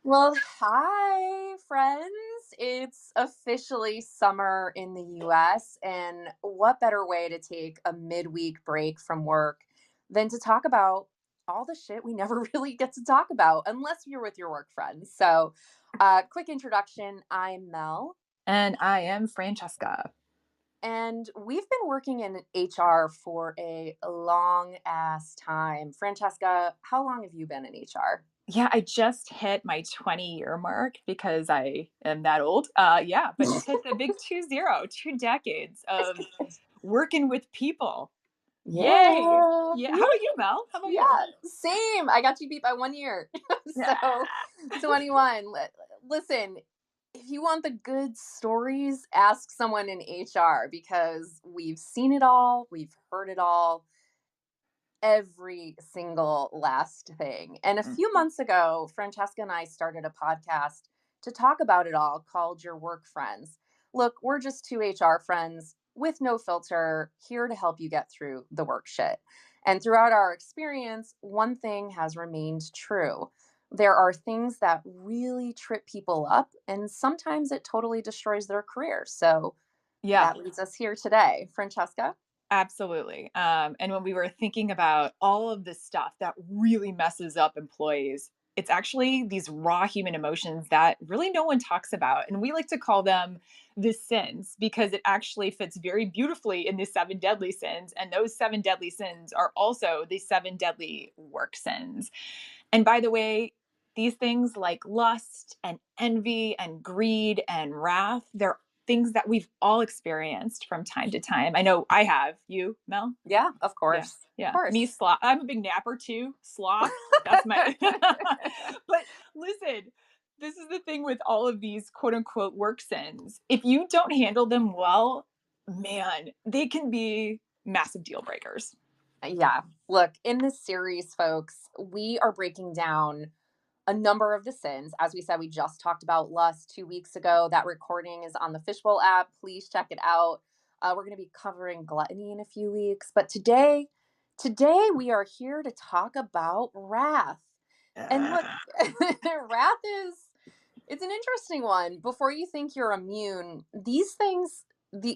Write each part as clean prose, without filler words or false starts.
Well, hi, friends. It's officially summer in the US, and what better way to take a midweek break from work than to talk about all the shit we never really get to talk about unless you're with your work friends. Quick introduction, I'm Mel, And I am Francesca. and we've been working in HR for a long ass time. Francesca, how long have you been in HR? Yeah, I just hit my 20-year mark because I am that old. Yeah, but just hit the big 20, 2 decades of working with people. Yay. Yeah. Yeah. How Woo. about you, Mel? How about you? Yeah, same. I got you beat by 1 year. So Ah. 21. Listen, if you want the good stories, ask someone in HR because we've seen it all, we've heard it all, every single last thing. And a few months ago, Francesca and I started a podcast to talk about it all called Your Work Friends. Look, we're just two HR friends with no filter, here to help you get through the work shit. And throughout our experience, one thing has remained true. There are things that really trip people up, and sometimes it totally destroys their career. So Yeah, that leads us here today. Francesca? absolutely. And when we were thinking about all of the stuff that really messes up employees, it's actually these raw human emotions that really no one talks about. And we like to call them the sins because it actually fits very beautifully in the seven deadly sins. And those seven deadly sins are also the seven deadly work sins. And by the way, these things like lust and envy and greed and wrath, they're things that we've all experienced from time to time. I know I have. You, Mel? Yeah, of Yeah. course. Of Yeah. Me, course. sloth. I'm a big napper too. Sloth. That's my. But listen, this is the thing with all of these quote unquote work sins. If you don't handle them well, man, they can be massive deal breakers. Yeah. Look, in this series, folks, we are breaking down a number of the sins. As we said, we just talked about lust 2 weeks ago. That recording is on the Fishbowl app. Please check it out. We're going to be covering gluttony in a few weeks, but today we are here to talk about wrath. And look, wrath is it's an interesting one. Before you think you're immune, these things,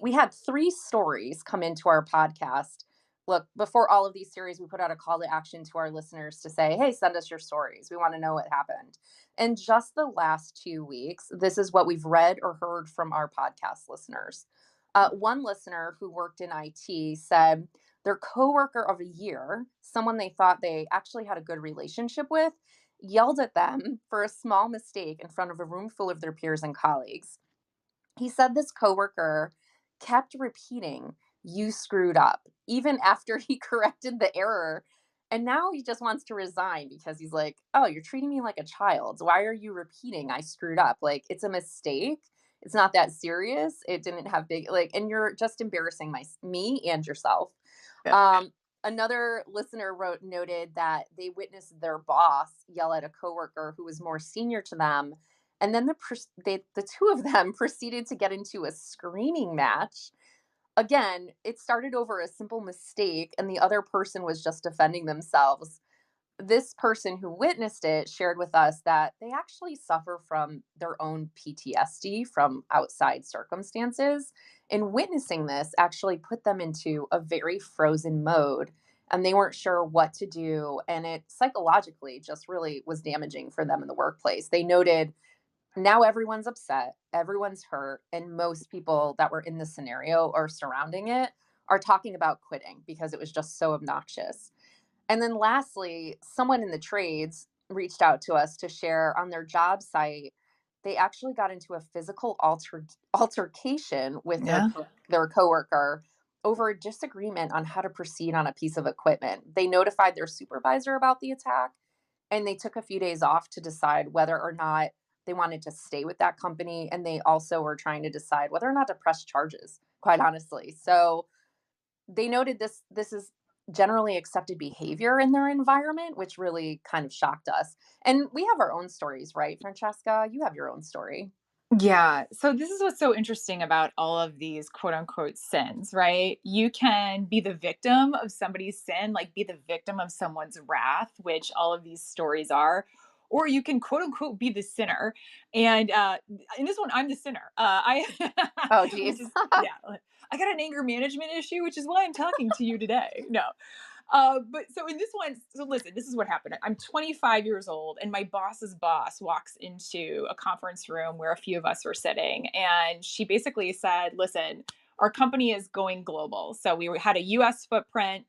we had three stories come into our podcast. Look, before all of these series, we put out a call to action to our listeners to say, hey, send us your stories. We want to know what happened. And just the last 2 weeks, this is what we've read or heard from our podcast listeners. One listener who worked in IT said their coworker of a year, someone they thought they actually had a good relationship with, yelled at them for a small mistake in front of a room full of their peers and colleagues. He said this coworker kept repeating, "You screwed up," even after he corrected the error. And now he just wants to resign because he's like, "Oh, you're treating me like a child. Why are you repeating I screwed up? Like, it's a mistake. It's not that serious. It didn't have big, like, and you're just embarrassing me and yourself." Um, Another listener noted that they witnessed their boss yell at a coworker who was more senior to them, and then the two of them proceeded to get into a screaming match. Again, it started over a simple mistake, and the other person was just defending themselves. This person who witnessed it shared with us that they actually suffer from their own PTSD from outside circumstances. And witnessing this actually put them into a very frozen mode and they weren't sure what to do. And it psychologically just really was damaging for them in the workplace. They noted now everyone's upset, everyone's hurt, and most people that were in the scenario or surrounding it are talking about quitting because it was just so obnoxious. And then lastly, someone in the trades reached out to us to share on their job site. They actually got into a physical altercation with Yeah. their coworker over a disagreement on how to proceed on a piece of equipment. They notified their supervisor about the attack and they took a few days off to decide whether or not they wanted to stay with that company, and they also were trying to decide whether or not to press charges, quite honestly. So they noted this is generally accepted behavior in their environment, which really kind of shocked us. And we have our own stories, right, Francesca? You have your own story. Yeah. So this is what's so interesting about all of these quote unquote sins, right? You can be the victim of somebody's sin, like be the victim of someone's wrath, which all of these stories are, or you can quote unquote be the sinner. And in this one, I'm the sinner. Oh, which geez. is, yeah, I got an anger management issue, which is why I'm talking to you today. No, but so in this one, so listen, this is what happened. I'm 25 years old, and my boss's boss walks into a conference room where a few of us were sitting, and she basically said, "Listen, our company is going global. So we had a US footprint,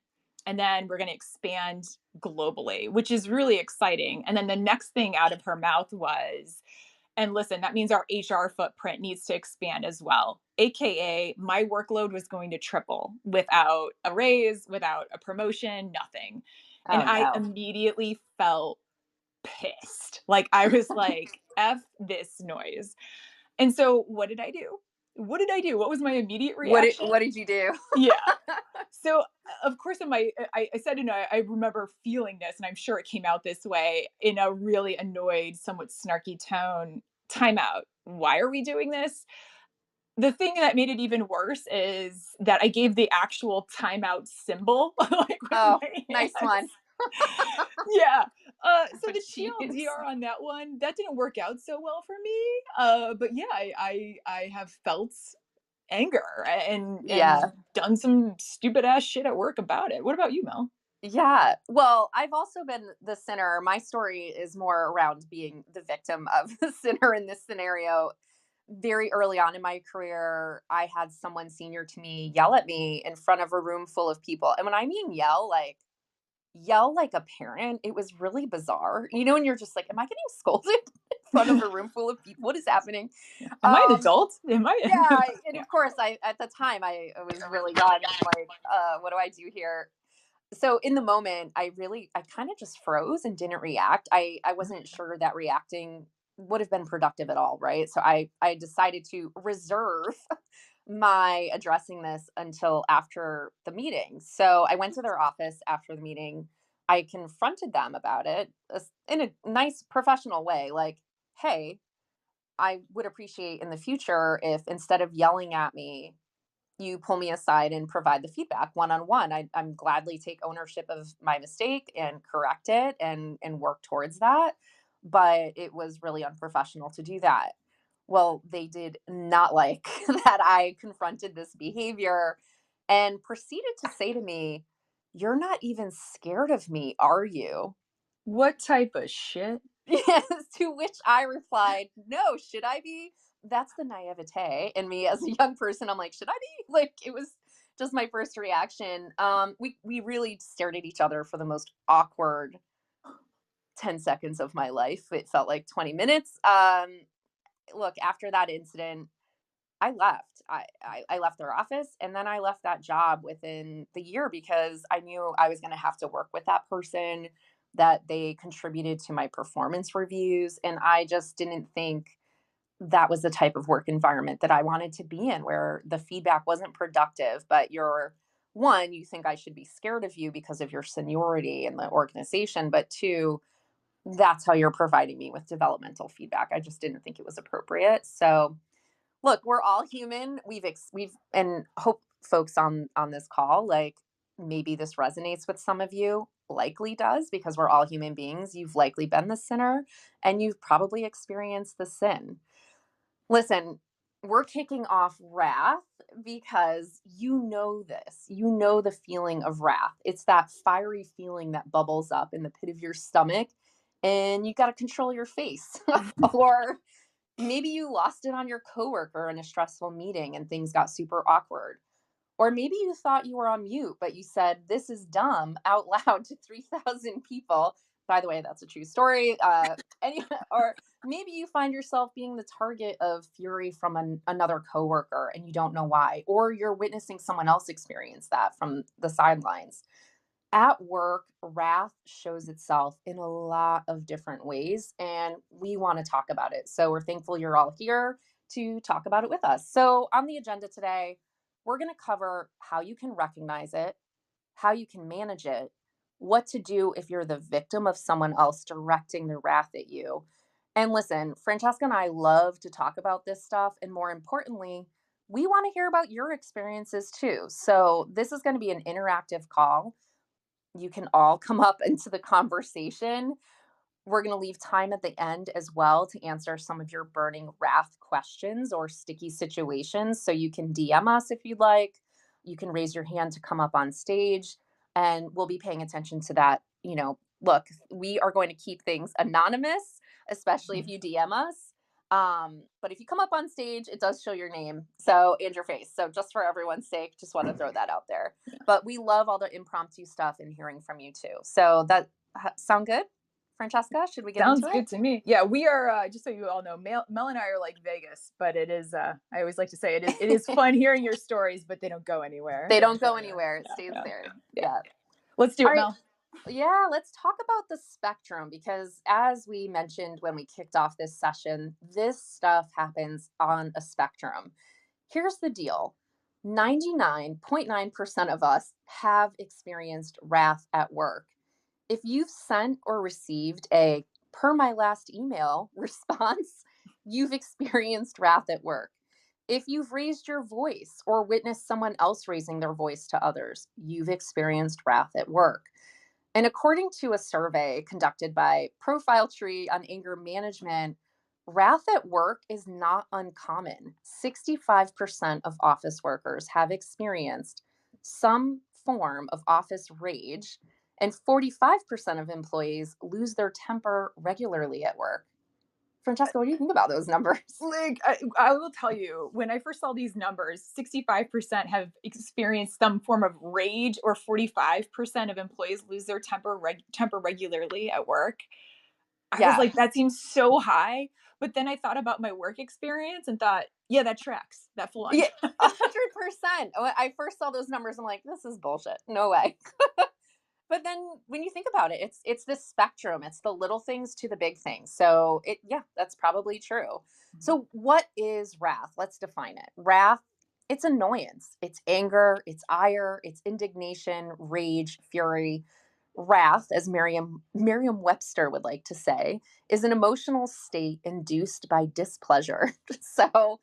and then we're going to expand globally, which is really exciting." And then the next thing out of her mouth was, and listen, that means our HR footprint needs to expand as well. AKA, my workload was going to triple without a raise, without a promotion, nothing. And Oh, I no. immediately felt pissed. Like, I was like, F this noise. And so, what did I do? What did I do? What was my immediate reaction? What did you do? Yeah. So, of course, in my, I said, I remember feeling this, and I'm sure it came out this way in a really annoyed, somewhat snarky tone. Timeout. Why are we doing this? The thing that made it even worse is that I gave the actual timeout symbol, like with Oh, my nice one. hands. Yeah. So Oh, the jeez. TLDR on that one, that didn't work out so well for me. But yeah, I have felt anger and Yeah. done some stupid ass shit at work about it. What about you, Mel? Yeah. Well, I've also been the sinner. My story is more around being the victim of the sinner in this scenario. Very early on in my career, I had someone senior to me yell at me in front of a room full of people. And when I mean yell like a parent, it was really bizarre. You know, and you're just like, am I getting scolded in front of a room full of people? What is happening? Am I an Um, adult? Am I? yeah, and Yeah. of course I at the time I was really young and I'm like, what do I do here? So in the moment, I kind of just froze and didn't react. I wasn't sure that reacting would have been productive at all, right? So I decided to reserve my addressing this until after the meeting. So I went to their office after the meeting. I confronted them about it in a nice professional way, like, "Hey, I would appreciate in the future if instead of yelling at me, you pull me aside and provide the feedback one on one. I'm gladly take ownership of my mistake and correct it and work towards that. But it was really unprofessional to do that. Well, they did not like that I confronted this behavior and proceeded to say to me, "You're not even scared of me, are you?" What type of shit? Yes, to which I replied, "No, should I be?" That's the naivete in me as a young person. I'm like, "Should I be?" Like, it was just my first reaction. We really stared at each other for the most awkward 10 seconds of my life. It felt like 20 minutes. Look, after that incident, I left. I left their office and then I left that job within the year because I knew I was going to have to work with that person, that they contributed to my performance reviews. And I just didn't think that was the type of work environment that I wanted to be in, where the feedback wasn't productive, but you're one, you think I should be scared of you because of your seniority in the organization. But two, that's how you're providing me with developmental feedback. I just didn't think it was appropriate. So, look, we're all human. We've and hope folks on this call, like, maybe this resonates with some of you, likely does, because we're all human beings. You've likely been the sinner and you've probably experienced the sin. Listen, we're kicking off wrath because you know this. You know the feeling of wrath. It's that fiery feeling that bubbles up in the pit of your stomach and you got to control your face. Or maybe you lost it on your coworker in a stressful meeting and things got super awkward. Or maybe you thought you were on mute, but you said, "This is dumb" out loud to 3,000 people. By the way, that's a true story. Or maybe you find yourself being the target of fury from another coworker and you don't know why. Or you're witnessing someone else experience that from the sidelines. At work, wrath shows itself in a lot of different ways, and we want to talk about it. So we're thankful you're all here to talk about it with us. So, on the agenda today, we're going to cover how you can recognize it, how you can manage it, what to do if you're the victim of someone else directing their wrath at you. And listen, Francesca and I love to talk about this stuff. And more importantly, we want to hear about your experiences too. So, this is going to be an interactive call. You can all come up into the conversation. We're going to leave time at the end as well to answer some of your burning wrath questions or sticky situations. So you can DM us if you'd like. You can raise your hand to come up on stage, and we'll be paying attention to that. Look, we are going to keep things anonymous, especially if Mhm. you DM us. But if you come up on stage, it does show your name so and your face. So just for everyone's sake, just want to throw that out there. Yeah. But we love all the impromptu stuff and hearing from you too. So that sound good? Francesca, should we get into Sounds it? good to me. Yeah, we are. Just so you all know, Mel and I are like Vegas, but it is. I always like to say it is fun hearing your stories, but they don't go anywhere. They They're don't go just anywhere. It yeah, stays yeah, there. yeah. Yeah. Let's do All it, right. Mel. Yeah, let's talk about the spectrum because as we mentioned when we kicked off this session, this stuff happens on a spectrum. Here's the deal. 99.9% of us have experienced wrath at work. If you've sent or received a per my last email response, you've experienced wrath at work. If you've raised your voice or witnessed someone else raising their voice to others, you've experienced wrath at work. And according to a survey conducted by Profile Tree on anger management, wrath at work is not uncommon. 65% of office workers have experienced some form of office rage, and 45% of employees lose their temper regularly at work. Francesca, what do you think about those numbers? Like I will tell you, when I first saw these numbers, 65% have experienced some form of rage, or 45% of employees lose their temper regularly at work. I was Yeah. like, that seems so high. But then I thought about my work experience and thought, yeah, that tracks. That full on. Yeah, 100%. When I first saw those numbers, I'm like, this is bullshit. No way. But then when you think about it, it's this spectrum. It's the little things to the big things. So yeah, that's probably true. So what is wrath? Let's define it. Wrath, it's annoyance, it's anger, it's ire, it's indignation, rage, fury. Wrath, as Merriam-Webster would like to say, is an emotional state induced by displeasure. So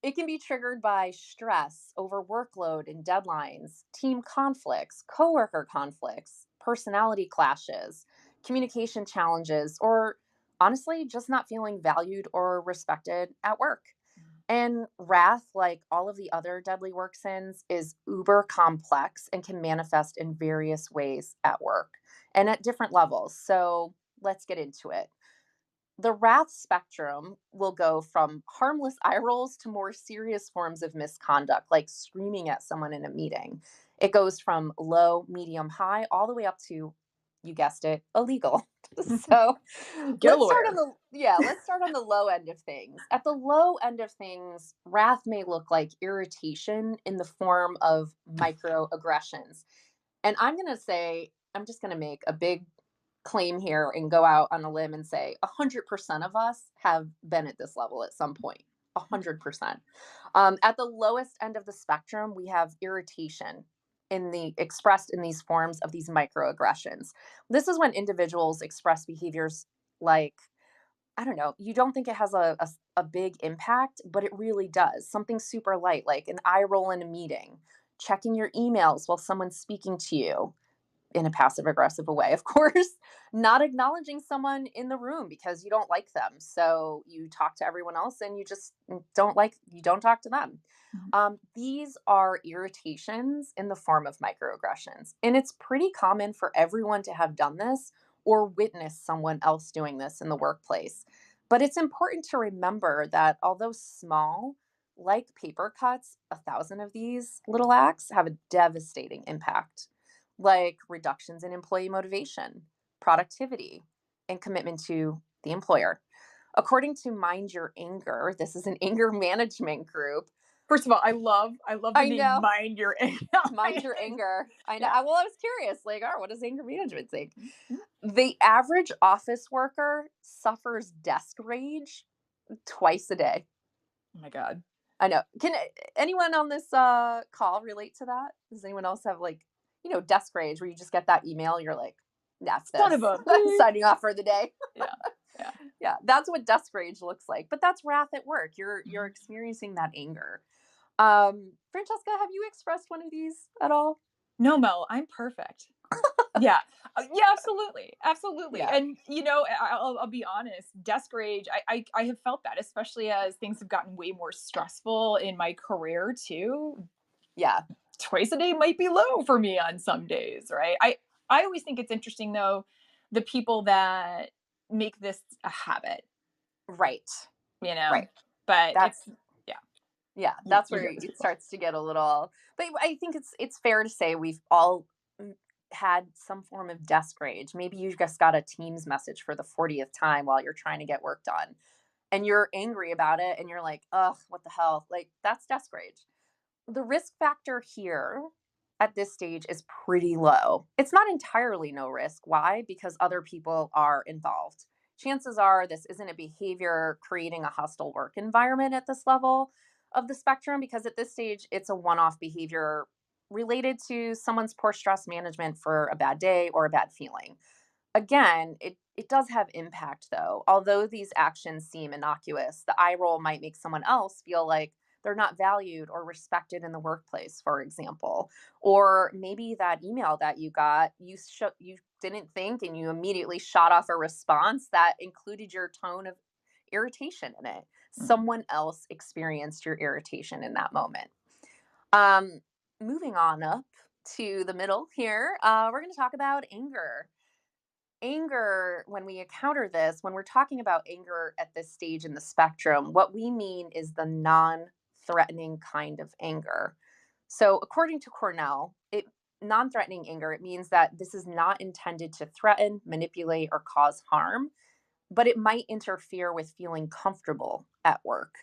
it can be triggered by stress, over workload and deadlines, team conflicts, coworker conflicts, personality clashes, communication challenges, or honestly, just not feeling valued or respected at work. And wrath, like all of the other deadly work sins, is uber complex and can manifest in various ways at work and at different levels. So let's get into it. The wrath spectrum will go from harmless eye rolls to more serious forms of misconduct, like screaming at someone in a meeting. It goes from low, medium, high, all the way up to, you guessed it, illegal. So Get a let's start on lawyer. the low end of things. At the low end of things, wrath may look like irritation in the form of microaggressions. And I'm just gonna make a big claim here and go out on a limb and say 100% of us have been at this level at some point. 100%. At the lowest end of the spectrum, we have irritation expressed in these forms of these microaggressions. This is when individuals express behaviors like, I don't know, you don't think it has a big impact, but it really does. Something super light, like an eye roll in a meeting, checking your emails while someone's speaking to you, in a passive aggressive way, of course, not acknowledging someone in the room because you don't like them. So you talk to everyone else and you just you don't talk to them. These are irritations in the form of microaggressions. And it's pretty common for everyone to have done this or witness someone else doing this in the workplace. But it's important to remember that although small, like paper cuts, 1,000 of these little acts have a devastating impact, like reductions in employee motivation, productivity, and commitment to the employer. According to Mind Your Anger, this is an anger management group. First of all, I love the I name know, Mind Your Anger. Mind Your Anger. I know. Yeah. Well, I was curious, like, oh, what does anger management think? The average office worker suffers desk rage twice a day. Oh my god. I know. Can anyone on this call relate to that? Does anyone else have like, desk rage where you just get that email, you're like, that's Son of this. a I'm beep. signing off for the day. Yeah. Yeah. Yeah, that's what desk rage looks like. But that's wrath at work. You're Mhm. experiencing that anger. Francesca, have you expressed one of these at all? No, Mel, I'm perfect. Yeah. Yeah, absolutely. Absolutely. Yeah. And, I'll be honest, desk rage, I have felt that, especially as things have gotten way more stressful in my career too. Yeah. Twice a day might be low for me on some days, right? I always think it's interesting though, the people that make this a habit, Right. you know? Right. But it's That's yeah, yeah, you that's you where get those it people. starts to get a little, but I think it's fair to say we've all had some form of desk rage. Maybe you just got a Teams message for the 40th time while you're trying to get work done and you're angry about it and you're like, "Ugh, what the hell?" Like that's desk rage. The risk factor here at this stage is pretty low. It's not entirely no risk. Why? Because other people are involved. Chances are this isn't a behavior creating a hostile work environment at this level of the spectrum, because at this stage, it's a one off behavior related to someone's poor stress management for a bad day or a bad feeling. Again, it does have impact though. Although these actions seem innocuous, the eye roll might make someone else feel like they're not valued or respected in the workplace, for example. Or maybe that email that you got, you didn't think and you immediately shot off a response that included your tone of irritation in it. Mhm. Someone else experienced your irritation in that moment. Um, Moving on up to the middle here, we're going to talk about anger. Anger, when we encounter this, when we're talking about anger at this stage in the spectrum, what we mean is the non threatening kind of anger. So, according to Cornell, non threatening anger, it means that this is not intended to threaten, manipulate, or cause harm, but it might interfere with feeling comfortable at work.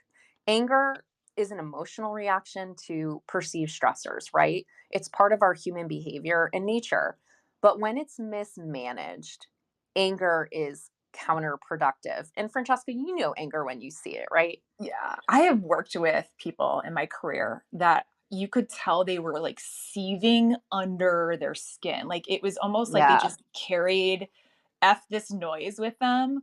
Anger is an emotional reaction to perceived stressors, right? It's part of our human behavior and nature. But when it's mismanaged, anger is counterproductive. And Francesca, you know anger when you see it, right? Yeah, I have worked with people in my career that you could tell they were like seething under their skin. Like it was almost like they Yeah. just carried F this noise with them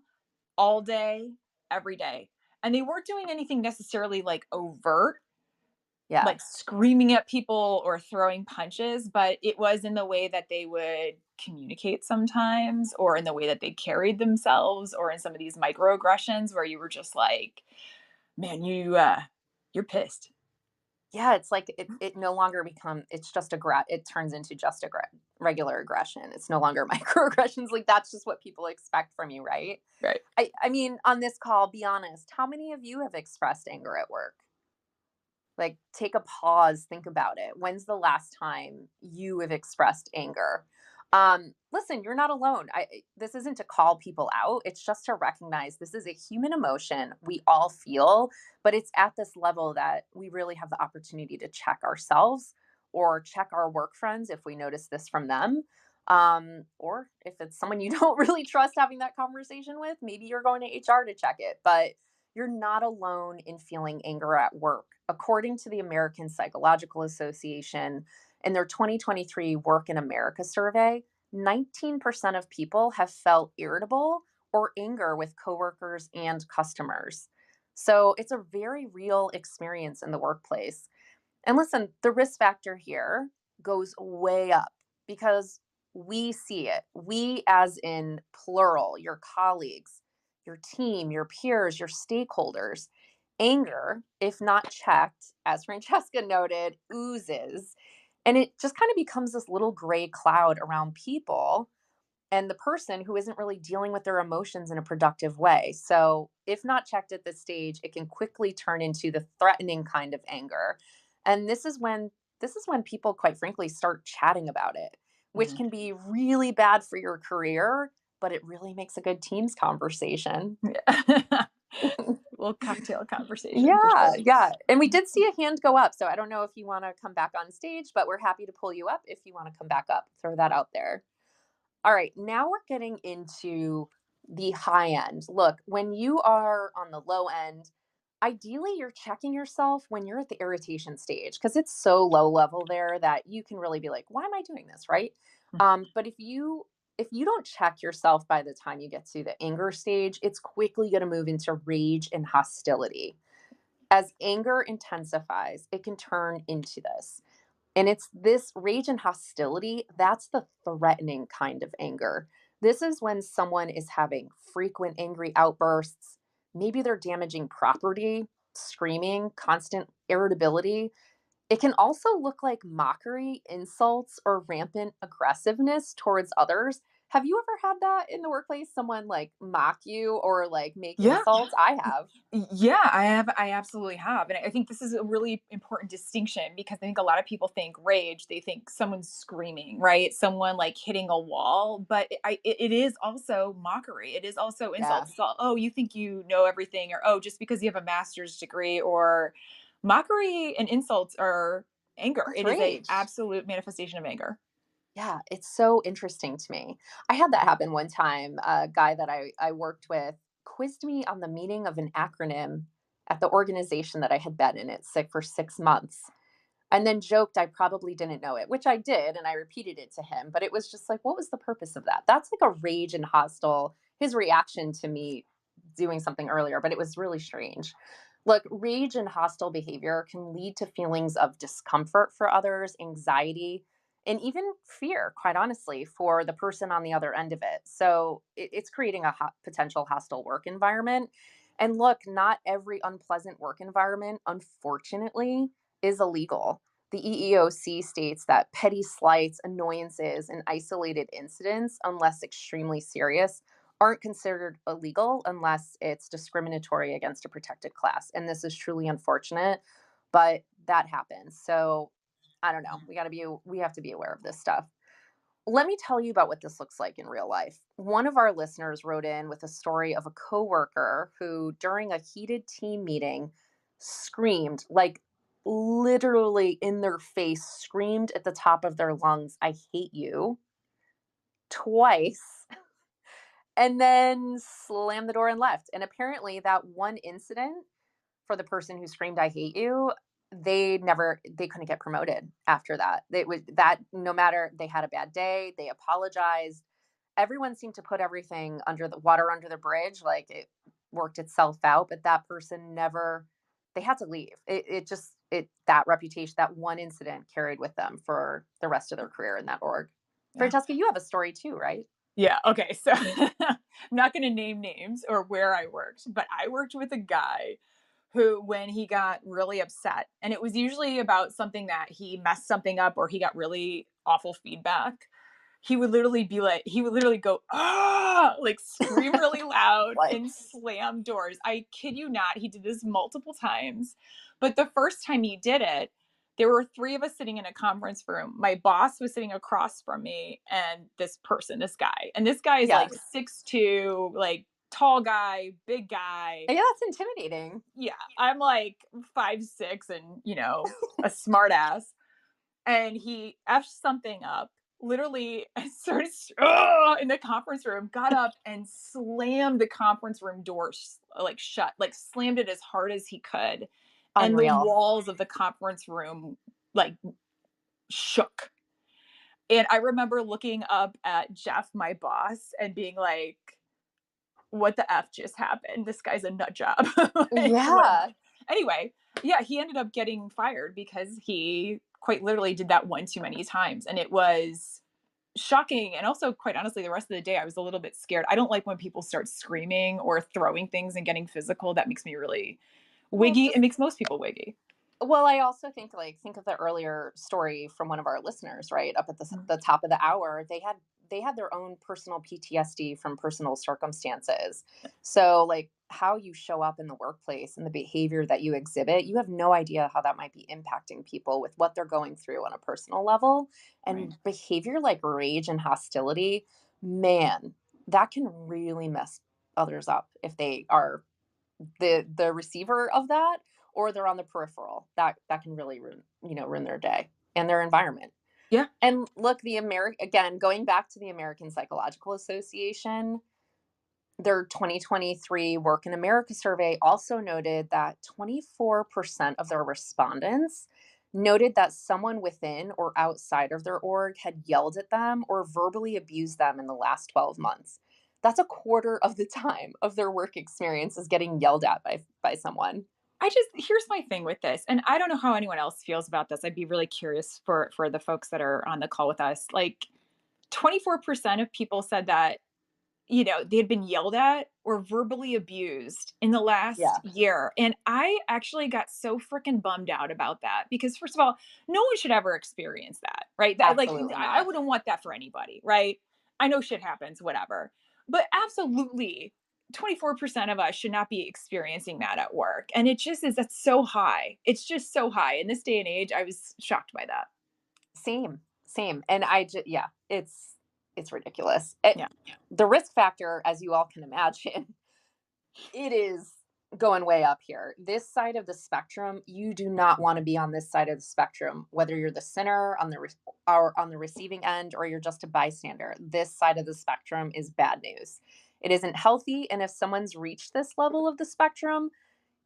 all day, every day. And they weren't doing anything necessarily like overt, Yeah. like screaming at people or throwing punches, but it was in the way that they would communicate sometimes, or in the way that they carried themselves, or in some of these microaggressions where you were just like, man, you're pissed. Yeah, it's like it no longer become it's just it turns into just regular aggression. It's no longer microaggressions. Like that's just what people expect from you, right? Right. I mean, on this call, be honest, how many of you have expressed anger at work? Like, take a pause, think about it. When's the last time you have expressed anger? Listen, you're not alone. This isn't to call people out. It's just to recognize this is a human emotion we all feel, but it's at this level that we really have the opportunity to check ourselves or check our work friends if we notice this from them. Or if it's someone you don't really trust having that conversation with, maybe you're going to HR to check it. But you're not alone in feeling anger at work. According to the American Psychological Association, in their 2023 Work in America survey, 19% of people have felt irritable or anger with coworkers and customers. So it's a very real experience in the workplace. And listen, the risk factor here goes way up because we see it. We, as in plural, your colleagues, your team, your peers, your stakeholders. Anger, if not checked, as Francesca noted, oozes. And it just kind of becomes this little gray cloud around people and the person who isn't really dealing with their emotions in a productive way. So, if not checked at this stage, it can quickly turn into the threatening kind of anger. And this is when people quite frankly start chatting about it, which Mhm. can be really bad for your career, but it really makes a good teams conversation. Yeah. Little cocktail conversation for Yeah, sure. yeah. And we did see a hand go up. So I don't know if you want to come back on stage, but we're happy to pull you up if you want to come back up. Throw that out there. All right, now we're getting into the high end. Look, when you are on the low end, ideally you're checking yourself when you're at the irritation stage because it's so low level there that you can really be like, why am I doing this, right? But if you don't check yourself by the time you get to the anger stage, it's quickly going to move into rage and hostility. As anger intensifies, it can turn into this. And it's this rage and hostility, that's the threatening kind of anger. This is when someone is having frequent angry outbursts. Maybe they're damaging property, screaming, constant irritability. It can also look like mockery, insults, or rampant aggressiveness towards others. Have you ever had that in the workplace? Someone like mock you or like make Yeah. insults? I have. Yeah, I absolutely have. And I think this is a really important distinction because I think a lot of people think rage, they think someone's screaming, right? Someone like hitting a wall, but it is also mockery. It is also Yeah, insults. So, oh, you think you know everything, or oh, just because you have a master's degree, or mockery and insults are anger. that's It is a rage. absolute manifestation of anger. Yeah, it's so interesting to me. I had that happen one time. A guy that I worked with quizzed me on the meaning of an acronym at the organization that I had been in at sick for 6 months. And then joked I probably didn't know it, which I did, and I repeated it to him, but it was just like, what was the purpose of that? That's like a rage and hostile his reaction to me doing something earlier, but it was really strange. Look, rage and hostile behavior can lead to feelings of discomfort for others, anxiety, and even fear, quite honestly, for the person on the other end of it. So it's creating a potential hostile work environment. And look, not every unpleasant work environment, unfortunately, is illegal. The EEOC states that petty slights, annoyances, and isolated incidents, unless extremely serious, aren't considered illegal unless it's discriminatory against a protected class. And this is truly unfortunate, but that happens. So I don't know. We have to be aware of this stuff. Let me tell you about what this looks like in real life. One of our listeners wrote in with a story of a coworker who, during a heated team meeting, screamed, like literally in their face, screamed at the top of their lungs, I hate you, twice, and then slammed the door and left. And apparently, that one incident for the person who screamed I hate you, they couldn't get promoted after that. They was that no matter they had a bad day, they apologized. Everyone seemed to put everything under the water under the bridge, like it worked itself out, but that person never they had to leave. It just it that reputation, that one incident carried with them for the rest of their career in that org. Yeah. Francesca, you have a story too, right? Yeah. Okay. So I'm not going to name names or where I worked, but I worked with a guy who, when he got really upset, and it was usually about something that he messed something up or he got really awful feedback, he would literally go, ah, like scream really loud Like, and slam doors. I kid you not. He did this multiple times. But the first time he did it, there were three of us sitting in a conference room. My boss was sitting across from me and this person, this guy. And this guy is like yes. 6'2", like tall guy, big guy. Yeah, that's intimidating. Yeah. I'm like 5'6" and, a smart ass. And he effed something up, literally started in the conference room, got up and slammed the conference room door like shut, like slammed it as hard as he could. And the Unreal. walls of the conference room like shook. And I remember looking up at Jeff, my boss, and being like, what the F just happened? This guy's a nut job. Like, what? Yeah. Anyway, yeah, he ended up getting fired because he quite literally did that one too many times. And it was shocking. And also, quite honestly, the rest of the day, I was a little bit scared. I don't like when people start screaming or throwing things and getting physical. That makes me really Well, wiggy. It just makes most people wiggy. well, I also think think of the earlier story from one of our listeners, right? Up at the top of the hour, they had their own personal PTSD from personal circumstances. So like how you show up in the workplace and the behavior that you exhibit, you have no idea how that might be impacting people with what they're going through on a personal level. Right. And behavior like rage and hostility, man, that can really mess others up if they are the receiver of that or they're on the peripheral. That can really ruin their day and their environment. Yeah. And look, the American again, going back to the American Psychological Association, their 2023 Work in America survey also noted that 24% of their respondents noted that someone within or outside of their org had yelled at them or verbally abused them in the last 12 months. That's a quarter of the time of their work experience is getting yelled at by someone. here's my thing with this, and I don't know how anyone else feels about this. I'd be really curious for the folks that are on the call with us. Like 24% of people said that, they had been yelled at or verbally abused in the last Yeah, year. And I actually got so freaking bummed out about that because, first of all, no one should ever experience that, right? That, like, absolutely I not. wouldn't want that for anybody, right? I know shit happens, whatever. But absolutely, 24% of us should not be experiencing that at work. And it just is, that's so high. It's just so high. In this day and age, I was shocked by that. Same, same. And yeah, it's ridiculous. Yeah. The risk factor, as you all can imagine, it is going way up here. This side of the spectrum, you do not want to be on this side of the spectrum, whether you're the sinner on or on the receiving end, or you're just a bystander. This side of the spectrum is bad news. It isn't healthy. And if someone's reached this level of the spectrum,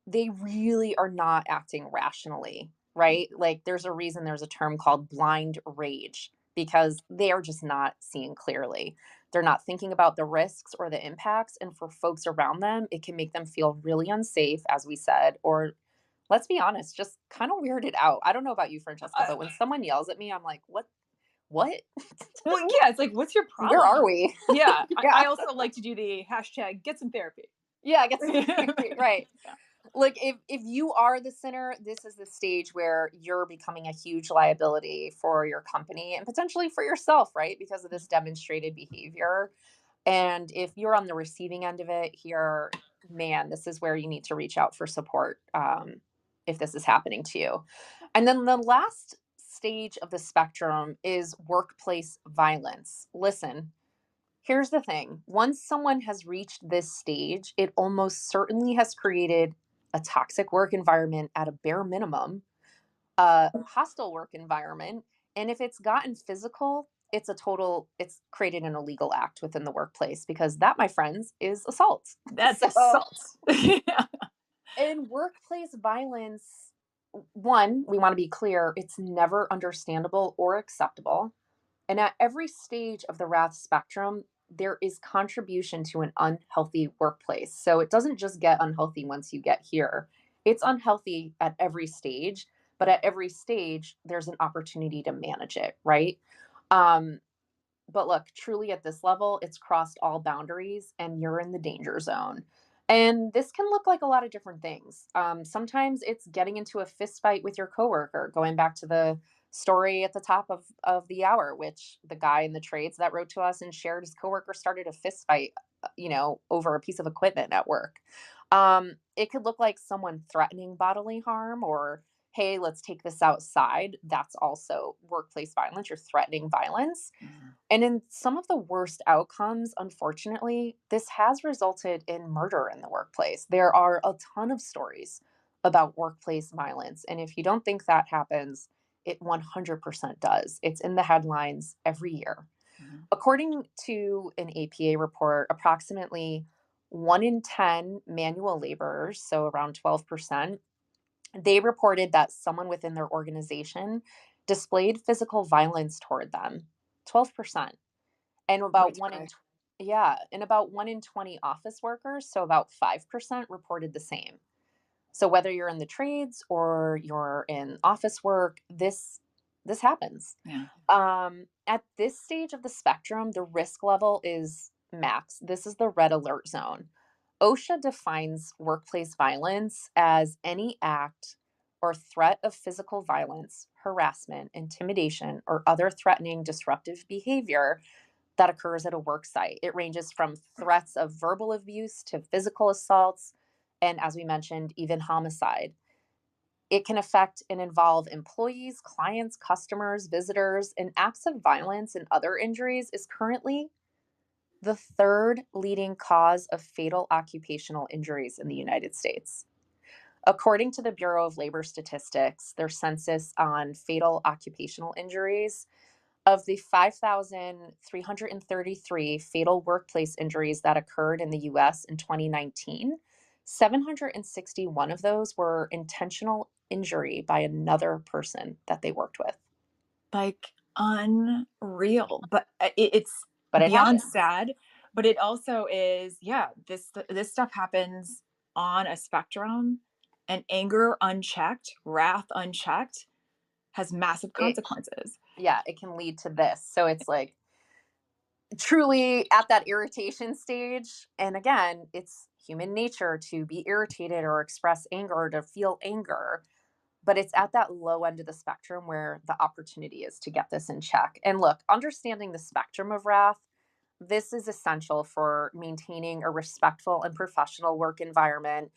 they really are not acting rationally, right? Like there's a reason there's a term called blind rage because they are just not seeing clearly. They're not thinking about the risks or the impacts. And for folks around them, it can make them feel really unsafe, as we said, or let's be honest, just kind of weirded out. I don't know about you, Francesca, Uh, but when someone yells at me, I'm like, what? well, yeah, it's like, what's your Where are problem? we? Yeah. Yeah. I also like to do the hashtag get some therapy. Yeah, I guess right. Yeah. Like if you are the sinner, this is the stage where you're becoming a huge liability for your company and potentially for yourself, right? Because of this demonstrated behavior. And if you're on the receiving end of it here, man, this is where you need to reach out for support, if this is happening to you. And then the last stage of the spectrum is workplace violence. Listen, here's the thing, once someone has reached this stage, it almost certainly has created a toxic work environment at a bare minimum, a hostile work environment. And if it's gotten physical, it's created an illegal act within the workplace because that, my friends, is assault. That's So, assault. Yeah. in workplace violence, one, we want to be clear, it's never understandable or acceptable. And at every stage of the wrath spectrum, there is contribution to an unhealthy workplace. So it doesn't just get unhealthy once you get here, it's unhealthy at every stage. But at every stage, there's an opportunity to manage it, right? Um, but look, truly at this level, it's crossed all boundaries and you're in the danger zone. And this can look like a lot of different things. Sometimes it's getting into a fist fight with your coworker, going back to the story at the top of the hour, which the guy in the trades that wrote to us and shared his coworker started a fist fight, over a piece of equipment at work. It could look like someone threatening bodily harm or, hey, let's take this outside. That's also workplace violence. You're threatening violence. Mhm. And in some of the worst outcomes, unfortunately, this has resulted in murder in the workplace. There are a ton of stories about workplace violence. And if you don't think that happens, it 100% does. It's in the headlines every year. Mhm. According to an APA report, approximately 1 in 10 manual laborers, so around 12%, they reported that someone within their organization displayed physical violence toward them. 12%. And Way about too 1 in high. yeah, and about 1 in 20 office workers, so about 5% reported the same. So whether you're in the trades or you're in office work, this happens. Yeah. At this stage of the spectrum, the risk level is max. This is the red alert zone. OSHA defines workplace violence as any act or threat of physical violence, harassment, intimidation, or other threatening disruptive behavior that occurs at a work site. It ranges from threats of verbal abuse to physical assaults, and as we mentioned, even homicide. It can affect and involve employees, clients, customers, visitors, and acts of violence and other injuries is currently the third leading cause of fatal occupational injuries in the United States. According to the Bureau of Labor Statistics, their census on fatal occupational injuries, of the 5,333 fatal workplace injuries that occurred in the US in 2019, 761 of those were intentional injury by another person that they worked with. Like, unreal. But it's But it beyond happens. sad, but it also is, yeah, this stuff happens on a spectrum. And anger unchecked, wrath unchecked has massive It consequences. yeah, it can lead to this. So it's like truly at that irritation stage. And again, it's human nature to be irritated or express anger or to feel anger. But it's at that low end of the spectrum where the opportunity is to get this in check. And look, understanding the spectrum of wrath, this is essential for maintaining a respectful and professional work environment.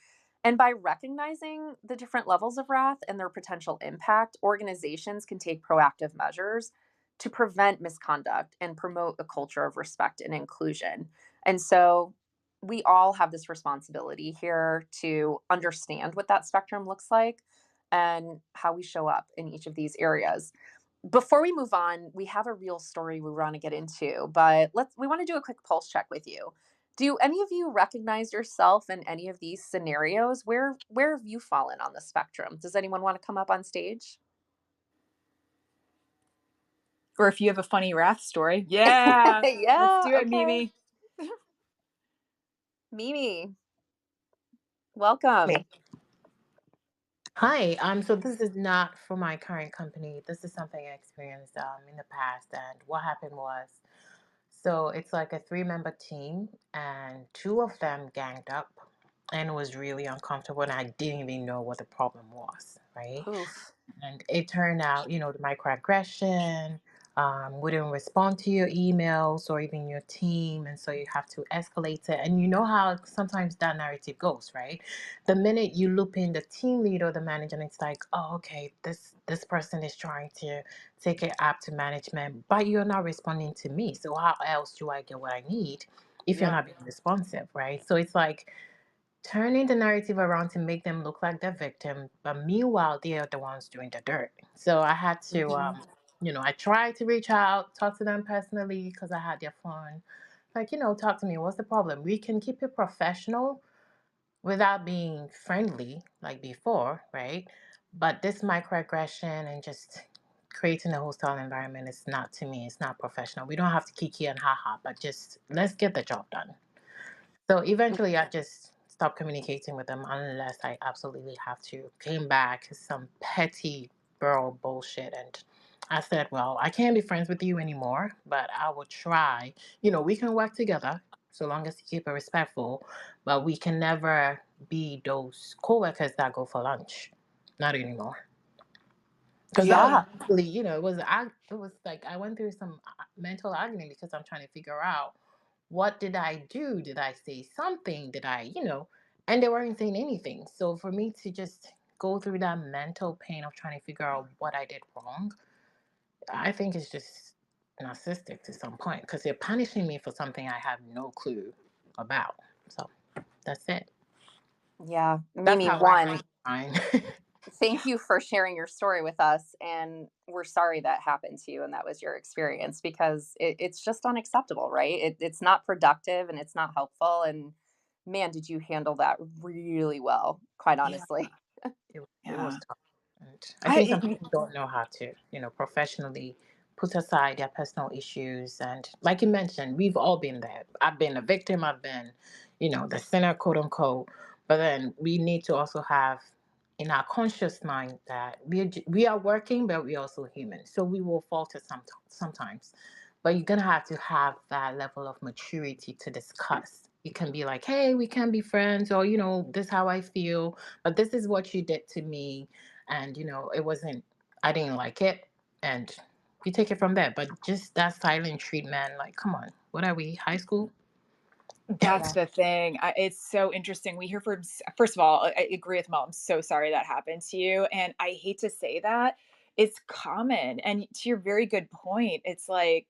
And by recognizing the different levels of wrath and their potential impact, organizations can take proactive measures to prevent misconduct and promote a culture of respect and inclusion. And so we all have this responsibility here to understand what that spectrum looks like and how we show up in each of these areas. Before we move on, we have a real story we want to get into, but we want to do a quick pulse check with you. Do any of you recognize yourself in any of these scenarios? Where have you fallen on the spectrum? Does anyone want to come up on stage? Or if you have a funny wrath story, yeah, let's Yeah, do it, okay. Mimi. Mimi, Me. welcome. Hi. So this is not for my current company. This is something I experienced in the past. And what happened was, so it's like a three-member team, and two of them ganged up, and it was really uncomfortable. And I didn't even know what the problem was, right? Oof. And it turned out, the microaggression, wouldn't respond to your emails or even your team. And so you have to escalate it. And you know how sometimes that narrative goes, right? The minute you loop in the team lead or the manager, and it's like, oh, okay, this person is trying to take it up to management, but you're not responding to me. So how else do I get what I need if you're Yep. not being responsive, right? So it's like turning the narrative around to make them look like the victim, but meanwhile they are the ones doing the dirt. So I had to Mhm. I tried to reach out, talk to them personally because I had their phone, like, talk to me, what's the problem? We can keep it professional without being friendly like before, right? But this microaggression and just creating a hostile environment is not, to me, it's not professional. We don't have to kiki and haha, but just let's get the job done. So eventually, I just stopped communicating with them unless I absolutely have to. Came back some petty girl bullshit, and I said, "Well, I can't be friends with you anymore, but I will try. We can work together so long as you keep it respectful, but we can never be those coworkers that go for lunch. Not anymore." Because that was Yeah. really, it was like I went through some mental agony because I'm trying to figure out what did I do? Did I say something? Did I, and they weren't saying anything. So for me to just go through that mental pain of trying to figure out what I did wrong, I think it's just narcissistic to some point because they're punishing me for something I have no clue about. So that's it. Yeah. That's Mimi, how I one, handle mine. thank you for sharing your story with us. And we're sorry that happened to you and that was your experience because it's just unacceptable, right? It's not productive and it's not helpful. And man, did you handle that really well, quite Yeah. honestly. It was Yeah. tough. And I I think some it, people don't know how to, professionally put aside their personal issues. And like you mentioned, we've all been there. I've been a victim, I've been, the sinner, quote unquote. But then we need to also have in our conscious mind that we are working, but we're also human. So we will falter sometimes. But you're going to have that level of maturity to discuss. You can be like, hey, we can be friends, or, this is how I feel, but this is what you did to me, and it wasn't, I didn't like it, and you take it from there. But just that silent treatment, like, come on, what are we, high school? that's Yeah. the thing. It's so interesting. We hear from first of all, I agree with Mel. I'm so sorry that happened to you, and I hate to say that it's common. And to your very good point, it's like,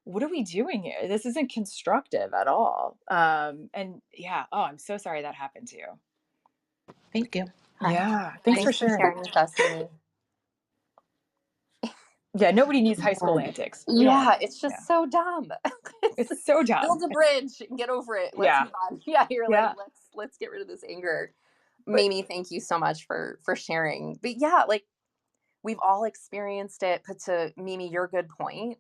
what are we doing here? This isn't constructive at all. And yeah, oh, I'm so sorry that happened to you. Thank you. Hi. Yeah, thanks for Thanks for sharing. sharing with us, Mimi. Yeah, nobody needs high school Um, antics. We don't want yeah, that. it's Yeah, just so dumb. It's, it's so build dumb. a bridge and get over it. Let's Yeah, move on. Yeah, you're like, yeah. let's get rid of this anger. But Mimi, thank you so much for sharing. But yeah, like we've all experienced it. But to Mimi, your good point.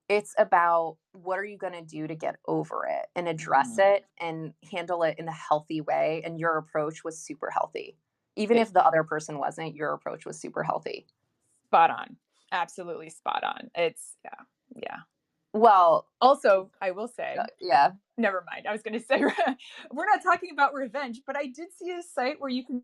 It's about what are you going to do to get over it and address mm, it and handle it in a healthy way. And your approach was super healthy. Even if the other person wasn't, your approach was super healthy. Spot on. Absolutely spot on. It's yeah. Well, Also, I will say, yeah. never mind. I was going to say we're not talking about revenge, but I did see a site where you can.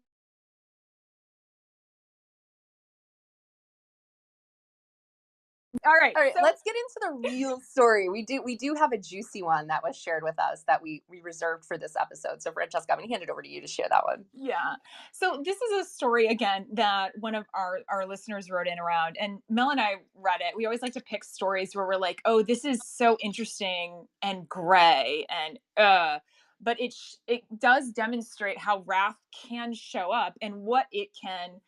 All right. All right, So let's get into the real story. We do have a juicy one that was shared with us that we reserved for this episode. So Francesca, I'm gonna hand it over to you to share that one. yeah. So this is a story again that one of our listeners wrote in around, and Mel and I read it. We always like to pick stories where we're like, oh, this is so interesting and gray and but it does demonstrate how wrath can show up and what it can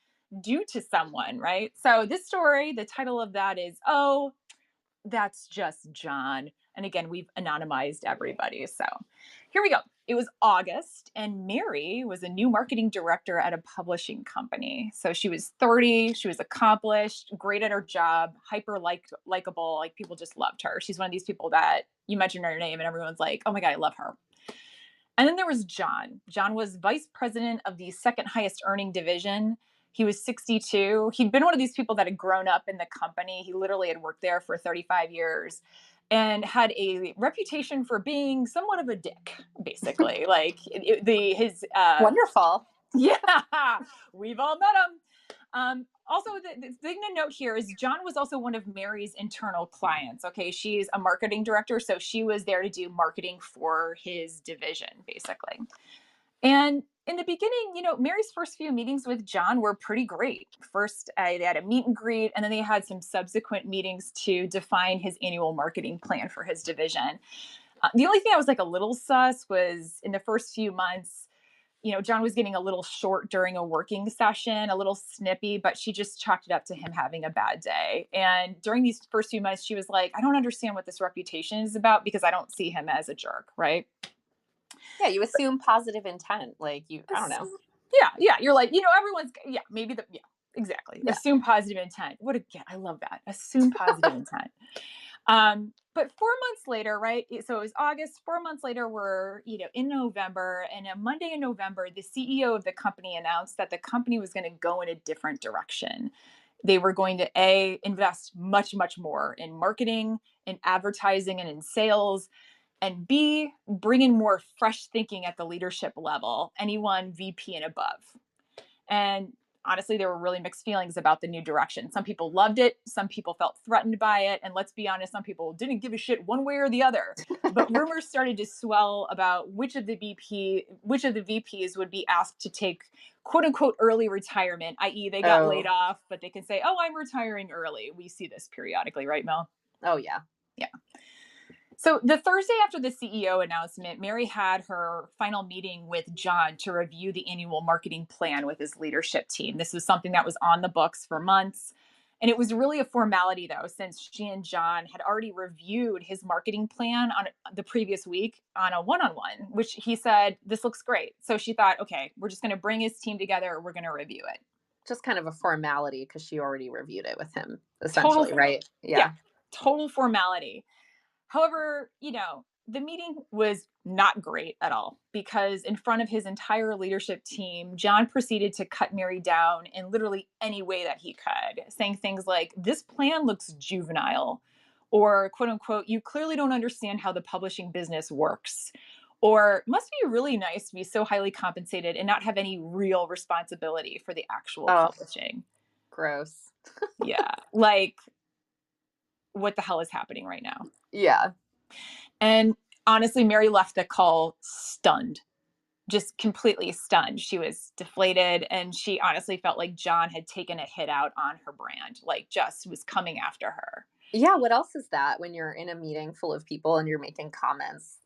do to someone, right? So this story, the title of that is, oh, that's just John. And again, we've anonymized everybody. So here we go. It was August, and Mary was a new marketing director at a publishing company. So she was 30, she was accomplished, great at her job, hyper likable, like people just loved her. She's one of these people that you mention her name and everyone's like, oh my God, I love her. And then there was John. John was vice president of the second highest earning division. He was 62. He'd been one of these people that had grown up in the company. He literally had worked there for 35 years and had a reputation for being somewhat of a dick, basically. Like his Wonderful. yeah, we've all met him. Also, the thing to note here is John was also one of Mary's internal clients. Okay, she's a marketing director, so she was there to do marketing for his division, basically. And in the beginning, Mary's first few meetings with John were pretty great. First, they had a meet and greet, and then they had some subsequent meetings to define his annual marketing plan for his division. The only thing I was like a little sus was in the first few months, John was getting a little short during a working session, a little snippy, but she just chalked it up to him having a bad day. And during these first few months, she was like, I don't understand what this reputation is about because I don't see him as a jerk, right? Yeah, you assume positive intent. Like I don't know. Yeah. You're like, everyone's, maybe exactly. Yeah. Assume positive intent. I love that. Assume positive intent. But 4 months later, right? So it was August. 4 months later, we're in November, and a Monday in November, the CEO of the company announced that the company was going to go in a different direction. They were going to invest much, much more in marketing, in advertising, and in sales, and B, bring in more fresh thinking at the leadership level, anyone VP and above. And honestly, there were really mixed feelings about the new direction. Some people loved it. Some people felt threatened by it. And let's be honest, some people didn't give a shit one way or the other. But rumors started to swell about which of the VPs would be asked to take quote unquote early retirement, i.e. they got laid off, but they can say, oh, I'm retiring early. We see this periodically, right, Mel? Oh, yeah. Yeah. So the Thursday after the CEO announcement, Mary had her final meeting with John to review the annual marketing plan with his leadership team. This was something that was on the books for months. And it was really a formality, though, since she and John had already reviewed his marketing plan on the previous week on a one-on-one, which he said, this looks great. So she thought, okay, we're just going to bring his team together. We're going to review it. Just kind of a formality because she already reviewed it with him, essentially, right? Yeah, total formality. However, the meeting was not great at all because in front of his entire leadership team, John proceeded to cut Mary down in literally any way that he could, saying things like, this plan looks juvenile, or quote unquote, you clearly don't understand how the publishing business works, or must be really nice to be so highly compensated and not have any real responsibility for the actual publishing. Gross. Yeah. Like, what the hell is happening right now? Yeah. And honestly, Mary left the call stunned, just completely stunned. She was deflated, and she honestly felt like John had taken a hit out on her brand, like just was coming after her. Yeah. What else is that when you're in a meeting full of people and you're making comments,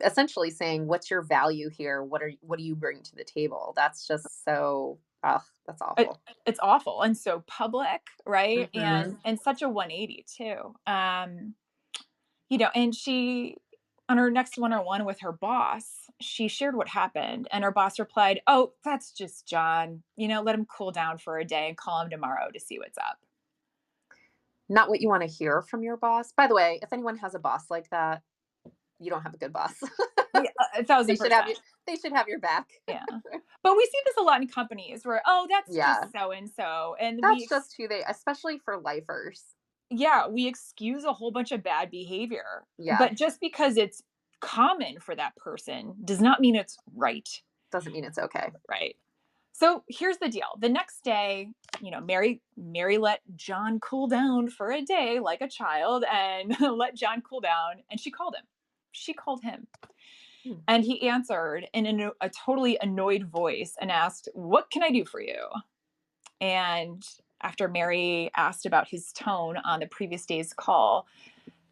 essentially saying, what's your value here? What do you bring to the table? That's just so, that's awful. It's awful. And so public, right? Mm-hmm. And such a 180 too. And she, on her next one-on-one with her boss, she shared what happened, and her boss replied, oh, that's just John, let him cool down for a day and call him tomorrow to see what's up. Not what you want to hear from your boss. By the way, if anyone has a boss like that, you don't have a good boss. Yeah, 1,000%. They should have your back. Yeah. But we see this a lot in companies where, oh, that's Yeah. just so and so. And That's just who they, especially for lifers. yeah, we excuse a whole bunch of bad behavior. Yeah. But just because it's common for that person does not mean it's right. Doesn't mean it's okay. Right. So here's the deal. The next day, Mary let John cool down for a day like a child and let John cool down. And she called him. She called him. Hmm. And he answered in a totally annoyed voice and asked, "What can I do for you?" And after Mary asked about his tone on the previous day's call,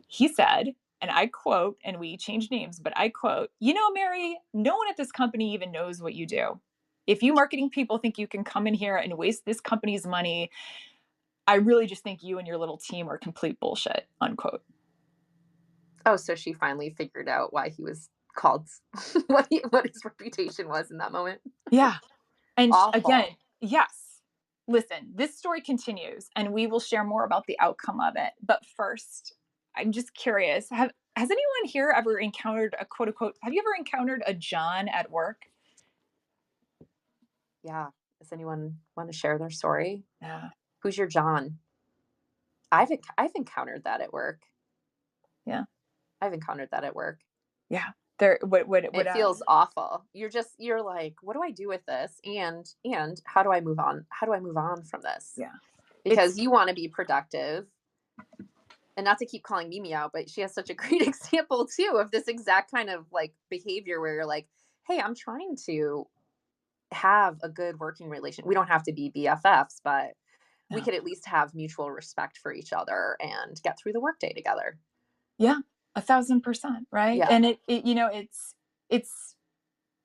he said, and I quote, and we changed names, but I quote, Mary, no one at this company even knows what you do. If you marketing people think you can come in here and waste this company's money, I really just think you and your little team are complete bullshit, unquote. Oh, so she finally figured out why he was called, what his reputation was in that moment. Yeah. And again, Awful. yes. Listen, this story continues and we will share more about the outcome of it. But first, I'm just curious, has anyone here ever encountered a quote unquote, have you ever encountered a John at work? Yeah. Does anyone want to share their story? Yeah. Who's your John? I've encountered that at work. Yeah. I've encountered that at work. Yeah. There It feels awful. You're like, what do I do with this? And how do I move on? How do I move on from this? yeah. Because you want to be productive. And not to keep calling Mimi out, but she has such a great example too of this exact kind of like behavior where you're like, hey, I'm trying to have a good working relation. We don't have to be BFFs, but we Yeah. could at least have mutual respect for each other and get through the workday together. Yeah. 1,000%. Right. Yeah. And it's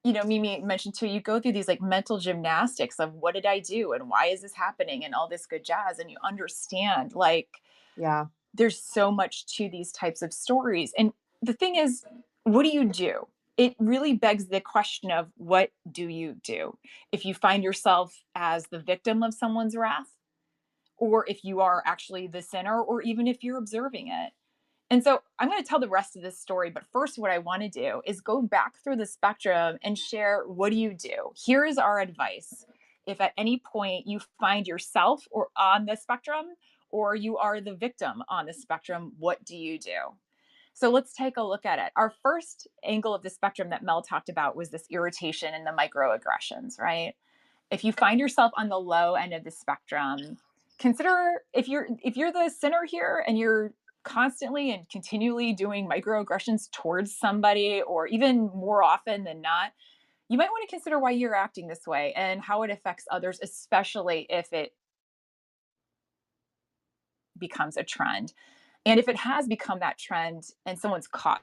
Mimi mentioned too, you go through these like mental gymnastics of what did I do and why is this happening and all this good jazz. And you understand like Yeah. there's so much to these types of stories. And the thing is, what do you do? It really begs the question of what do you do? If you find yourself as the victim of someone's wrath, or if you are actually the sinner, or even if you're observing it. And so I'm going to tell the rest of this story. But first, what I want to do is go back through the spectrum and share what do you do? Here is our advice. If at any point you find yourself or on the spectrum, or you are the victim on the spectrum, what do you do? So let's take a look at it. Our first angle of the spectrum that Mel talked about was this irritation and the microaggressions, right? If you find yourself on the low end of the spectrum, consider if you're the sinner here and you're constantly and continually doing microaggressions towards somebody, or even more often than not, you might want to consider why you're acting this way and how it affects others, especially if it becomes a trend. And if it has become that trend and someone's caught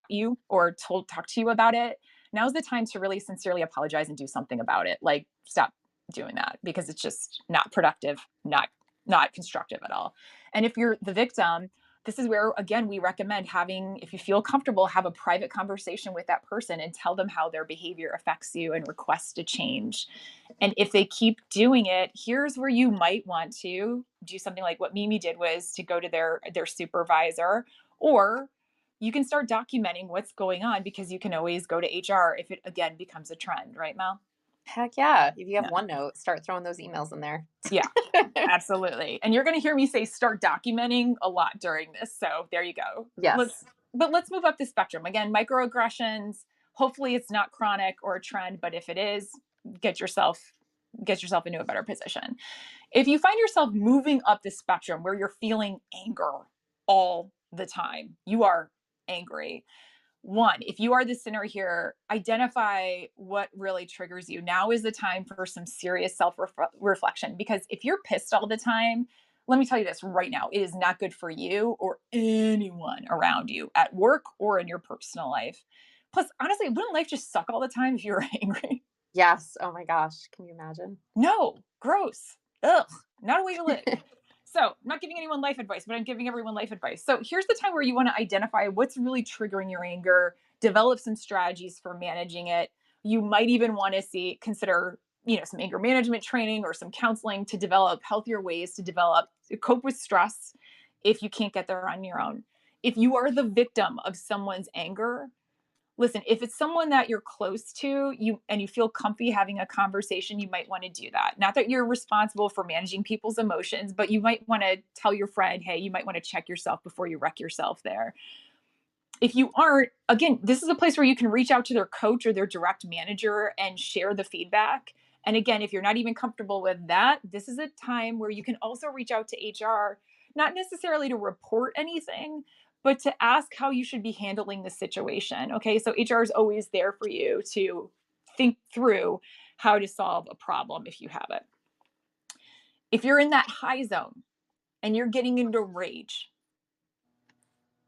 you or talk to you about it, now's the time to really sincerely apologize and do something about it. Like stop doing that because it's just not productive, not constructive at all. And if you're the victim, this is where again we recommend having, if you feel comfortable, have a private conversation with that person and tell them how their behavior affects you and request a change. And if they keep doing it, here's where you might want to do something like what Mimi did, was to go to their supervisor, or you can start documenting what's going on because you can always go to HR if it again becomes a trend, right, Mel? Heck yeah. If you have Yeah. OneNote, start throwing those emails in there. Yeah, absolutely. And you're going to hear me say start documenting a lot during this. So there you go. Yes. Let's move up the spectrum. Again, microaggressions, hopefully it's not chronic or a trend, but if it is, get yourself into a better position. If you find yourself moving up the spectrum where you're feeling anger all the time, you are angry. One, if you are the sinner here, identify what really triggers you. Now is the time for some serious self reflection, because if you're pissed all the time, let me tell you this right now, it is not good for you or anyone around you at work or in your personal life. Plus, honestly, wouldn't life just suck all the time if you were angry? Yes. Oh my gosh. Can you imagine? No, gross. Ugh, not a way to live. So, I'm not giving anyone life advice, but I'm giving everyone life advice. So, here's the time where you want to identify what's really triggering your anger, develop some strategies for managing it. You might even want to consider, some anger management training or some counseling to develop healthier ways to cope with stress if you can't get there on your own. If you are the victim of someone's anger, Listen, if it's someone that you're close to, you feel comfy having a conversation, you might want to do that. Not that you're responsible for managing people's emotions, but you might want to tell your friend, hey, you might want to check yourself before you wreck yourself there. If you aren't, again, this is a place where you can reach out to their coach or their direct manager and share the feedback. And again, if you're not even comfortable with that, this is a time where you can also reach out to HR, not necessarily to report anything, but to ask how you should be handling the situation. Okay. So HR is always there for you to think through how to solve a problem if you have it. If you're in that high zone and you're getting into rage,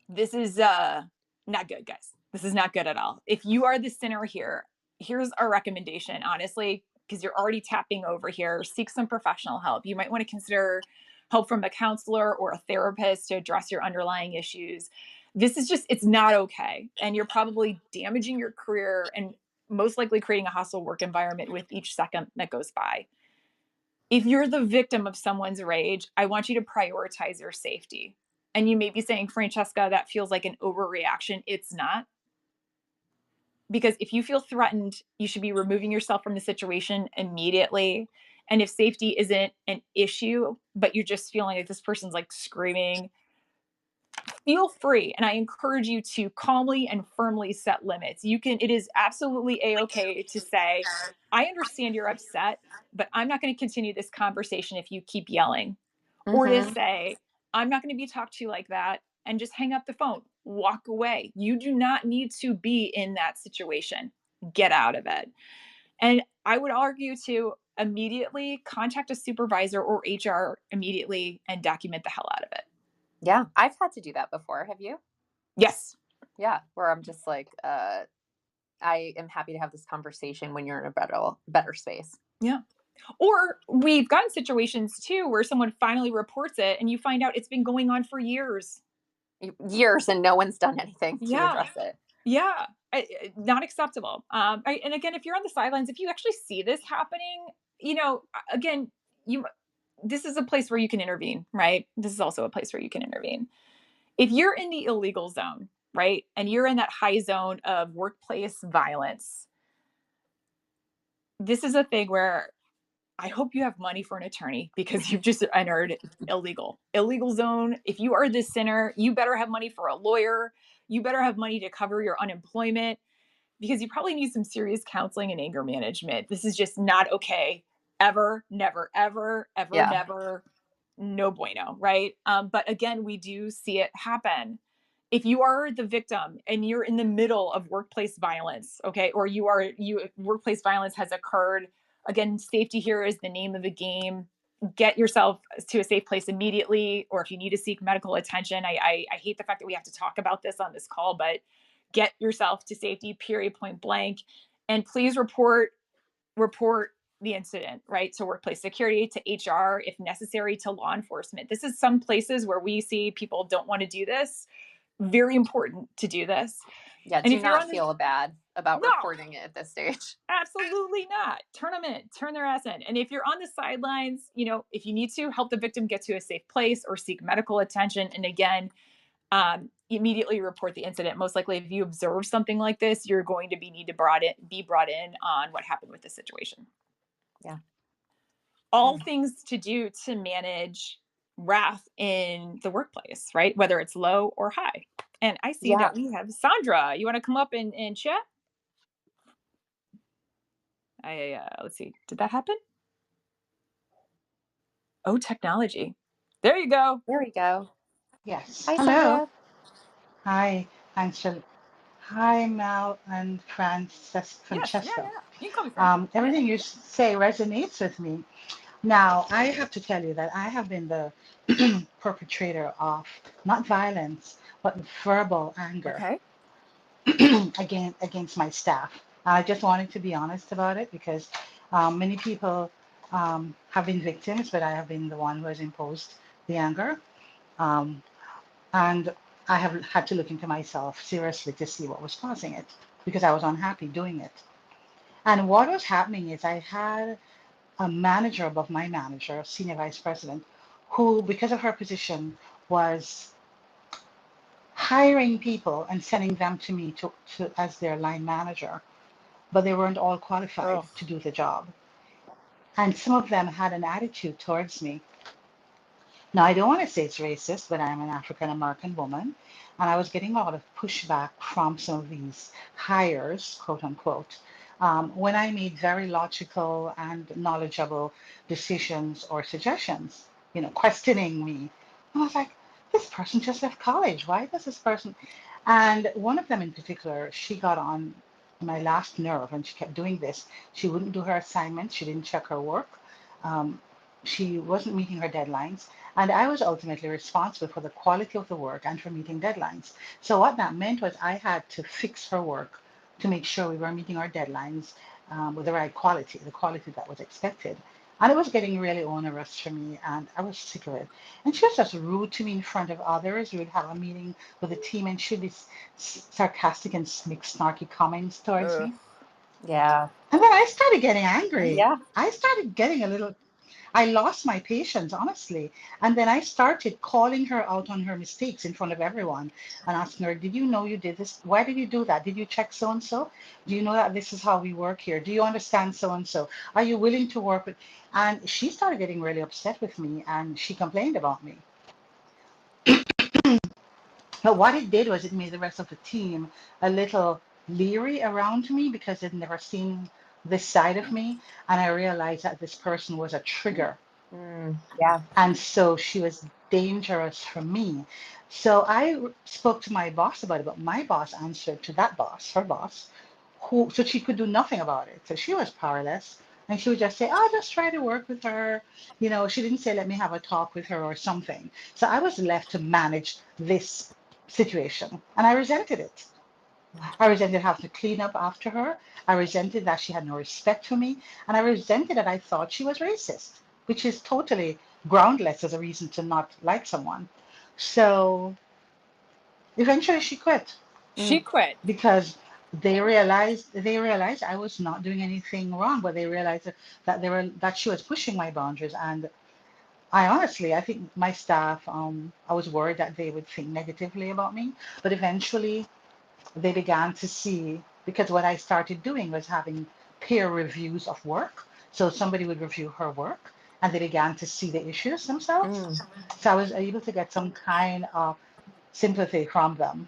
this is not good, guys. This is not good at all. If you are the sinner here, here's our recommendation, honestly, because you're already tapping over here. Seek some professional help. You might want to consider help from a counselor or a therapist to address your underlying issues. This is just, it's not okay. And you're probably damaging your career and most likely creating a hostile work environment with each second that goes by. If you're the victim of someone's rage, I want you to prioritize your safety. And you may be saying, Francesca, that feels like an overreaction. It's not. Because if you feel threatened, you should be removing yourself from the situation immediately. And if safety isn't an issue, but you're just feeling like this person's like screaming, feel free. And I encourage you to calmly and firmly set limits. It is absolutely a-okay to say, I understand you're upset, but I'm not going to continue this conversation if you keep yelling. Or to Mm-hmm. say, I'm not going to be talked to like that, and just hang up the phone, walk away. You do not need to be in that situation. Get out of it. And I would argue to immediately contact a supervisor or HR immediately and document the hell out of it. Yeah, I've had to do that before. Have you? Yes. Yeah, where I'm just like, I am happy to have this conversation when you're in a better space. Yeah. Or we've gotten situations too where someone finally reports it and you find out it's been going on for years. Years and no one's done anything to Yeah. address it. Yeah, not acceptable. And again, if you're on the sidelines, if you actually see this happening, again, you this is a place where you can intervene, right? This is also a place where you can intervene. If you're in the illegal zone, right, and you're in that high zone of workplace violence, this is a thing where I hope you have money for an attorney because you've just entered illegal zone. If you are the sinner, you better have money for a lawyer. You better have money to cover your unemployment, because you probably need some serious counseling and anger management. This is just not okay. Ever, never, ever, ever, Yeah. never. No bueno, right? But again, we do see it happen. If you are the victim and you're in the middle of workplace violence, okay, or workplace violence has occurred, again, safety here is the name of the game. Get yourself to a safe place immediately, or if you need to seek medical attention. I hate the fact that we have to talk about this on this call, but get yourself to safety, period, point blank. And please report the incident, right? To workplace security, to HR, if necessary, to law enforcement. This is some places where we see people don't want to do this. Very important to do this. Yeah, And do if you're not on the feel bad about no, reporting it at this stage. absolutely not. Turn them in, turn their ass in. And if you're on the sidelines, if you need to help the victim get to a safe place or seek medical attention, and again, immediately report the incident. Most likely, if you observe something like this, you're going to be brought in on what happened with the situation. Yeah. All things to do to manage wrath in the workplace, right? Whether it's low or high. And I see Yeah. that we have Sandra. You want to come up and chat? Let's see. Did that happen? Oh, technology. There you go. There we go. Yes. Hi, Hello. Sandra. Hi, Angel. Hi, Mel and Yes. Yeah. Francesca. Yeah. You can call me friend. Yeah. Everything you say resonates with me. Now, I have to tell you that I have been the perpetrator of not violence, but verbal anger Okay. against my staff. I just wanted to be honest about it because many people have been victims, but I have been the one who has imposed the anger. Um, And I have had to look into myself seriously to see what was causing it because I was unhappy doing it. And what was happening is I had a manager above my manager, senior vice president, who, because of her position, was hiring people and sending them to me as their line manager, but they weren't all qualified Oh, to do the job. And some of them had an attitude towards me. Now, I don't want to say it's racist, but I'm an African American woman, and I was getting a lot of pushback from some of these hires, quote unquote, when I made very logical and knowledgeable decisions or suggestions, questioning me. And I was like, this person just left college. Why does this person? And one of them in particular, she got on my last nerve, and she kept doing this. She wouldn't do her assignments. She didn't check her work. Um, she wasn't meeting her deadlines. And I was ultimately responsible for the quality of the work and for meeting deadlines. So what that meant was I had to fix her work to make sure we were meeting our deadlines with the right quality, the quality that was expected. And it was getting really onerous for me, and I was sick of it. And she was just rude to me in front of others. We would have a meeting with the team, and she'd be sarcastic and make snarky comments towards ugh. me. Yeah. And then I started getting angry. Yeah. I started getting a little I lost my patience, honestly. And then I started calling her out on her mistakes in front of everyone and asking her, did you know you did this? Why did you do that? Did you check so and so? Do you know that this is how we work here? Do you understand so and so? Are you willing to work with? And she started getting really upset with me and she complained about me. But what it did was it made the rest of the team a little leery around me because they'd never seen this side of me. And I realized that this person was a trigger. Yeah. And so she was dangerous for me. So I spoke to my boss about it, but my boss answered to that boss, her boss, so she could do nothing about it. So she was powerless. And she would just say, oh, just try to work with her. She didn't say, let me have a talk with her or something. So I was left to manage this situation. And I resented it. I resented having to clean up after her. I resented that she had no respect for me. And I resented that I thought she was racist, which is totally groundless as a reason to not like someone. So eventually she quit She quit. because they realized I was not doing anything wrong, but they realized that she was pushing my boundaries. And I think my staff, I was worried that they would think negatively about me. But eventually they began to see, because what I started doing was having peer reviews of work. So somebody would review her work and they began to see the issues themselves. Mm. So I was able to get some kind of sympathy from them.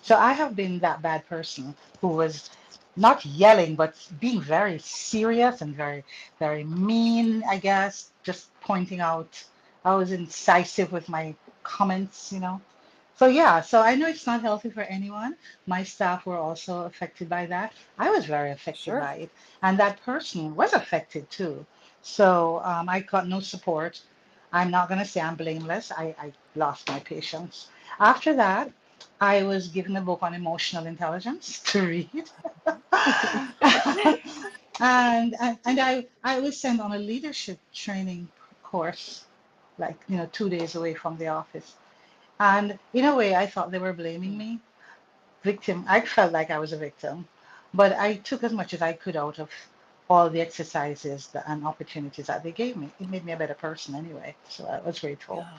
So I have been that bad person who was not yelling, but being very serious and very, very mean, I guess, just pointing out. I was incisive with my comments. So yeah, so I know it's not healthy for anyone. My staff were also affected by that. I was very affected Sure. by it, and that person was affected too. So I got no support. I'm not going to say I'm blameless. I lost my patience. After that, I was given a book on emotional intelligence to read. And I was sent on a leadership training course, like 2 days away from the office. And in a way, I thought they were blaming me. Victim. I felt like I was a victim, but I took as much as I could out of all the exercises and opportunities that they gave me. It made me a better person anyway. So I was grateful. Yeah.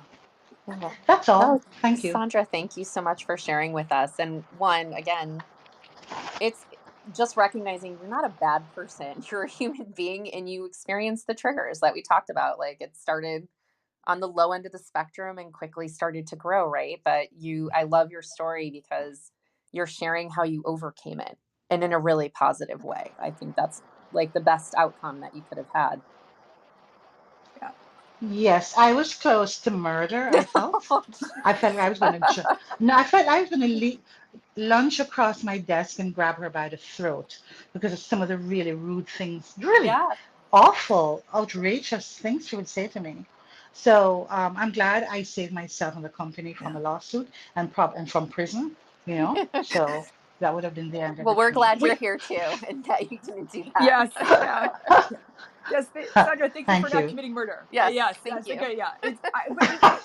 Well, That's all. no, Thank you. Sandra, thank you so much for sharing with us. And one, again, it's just recognizing you're not a bad person. You're a human being and you experience the triggers that we talked about. Like it started on the low end of the spectrum and quickly started to grow, right? But I love your story because you're sharing how you overcame it and in a really positive way. I think that's like the best outcome that you could have had. Yeah. Yes, I was close to murder, I felt. Oh, I felt like I was going to, no, I felt like I was going to lunge across my desk and grab her by the throat because of some of the really rude things, really yeah. awful, outrageous things she would say to me. So I'm glad I saved myself and the company from Yeah. a lawsuit and from prison. So that would have been the end of Well, it we're for me. glad you're here too and that you didn't do that. Yes. Yeah. Yeah. Yes, Sandra. Thank you for Thank not you. committing murder. Yes, Yes. thank Yes. you. Okay. Yeah. But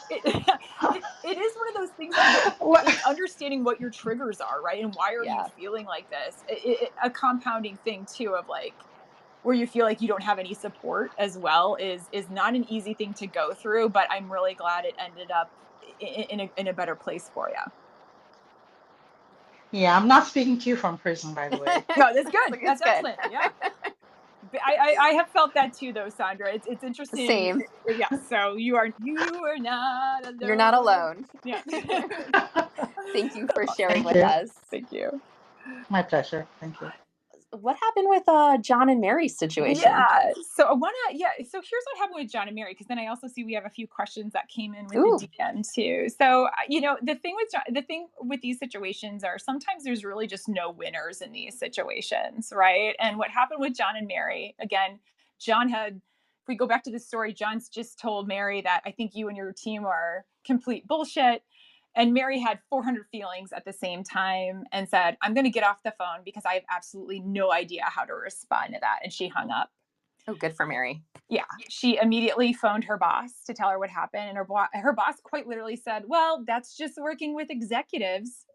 it is one of those things where What? it's understanding what your triggers are, right? And why are you Yeah. feeling like this? A compounding thing too of like where you feel like you don't have any support as well is not an easy thing to go through. But I'm really glad it ended up in a better place for you. Yeah, I'm not speaking to you from prison, by the way. No, that's good. Like, That's it's good. excellent. Yeah. I have felt that too, though, Sandra. It's interesting. Same. Yeah. So you are not You're not alone. alone. Yeah. Thank you for sharing Thank with you. us. Thank you. My pleasure. Thank you. What happened with John and Mary's situation? Yeah. So I wanna, yeah. So here's what happened with John and Mary, because then I also see we have a few questions that came in with the Ooh, DM too. So the thing with these situations are sometimes there's really just no winners in these situations, right? And what happened with John and Mary, again, John had, if we go back to the story, John's just told Mary that I think you and your team are complete bullshit. And Mary had 400 feelings at the same time and said, I'm going to get off the phone because I have absolutely no idea how to respond to that. And she hung up. oh, good for Mary. Yeah. She immediately phoned her boss to tell her what happened. And her boss quite literally said, well, that's just working with executives,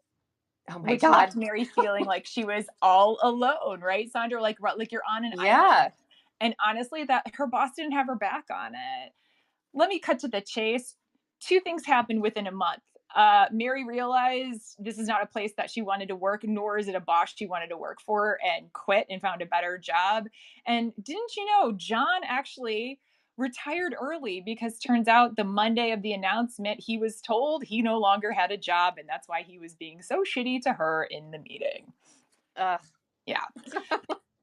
Oh my which God. left Mary feeling like she was all alone, right, Sandra? Like you're on an Yeah. island. And honestly, that her boss didn't have her back on it. Let me cut to the chase. Two things happened within a month. Mary realized this is not a place that she wanted to work, nor is it a boss she wanted to work for, and quit and found a better job. And didn't you know, John actually retired early because turns out the Monday of the announcement, he was told he no longer had a job. And that's why he was being so shitty to her in the meeting. Ugh. Yeah.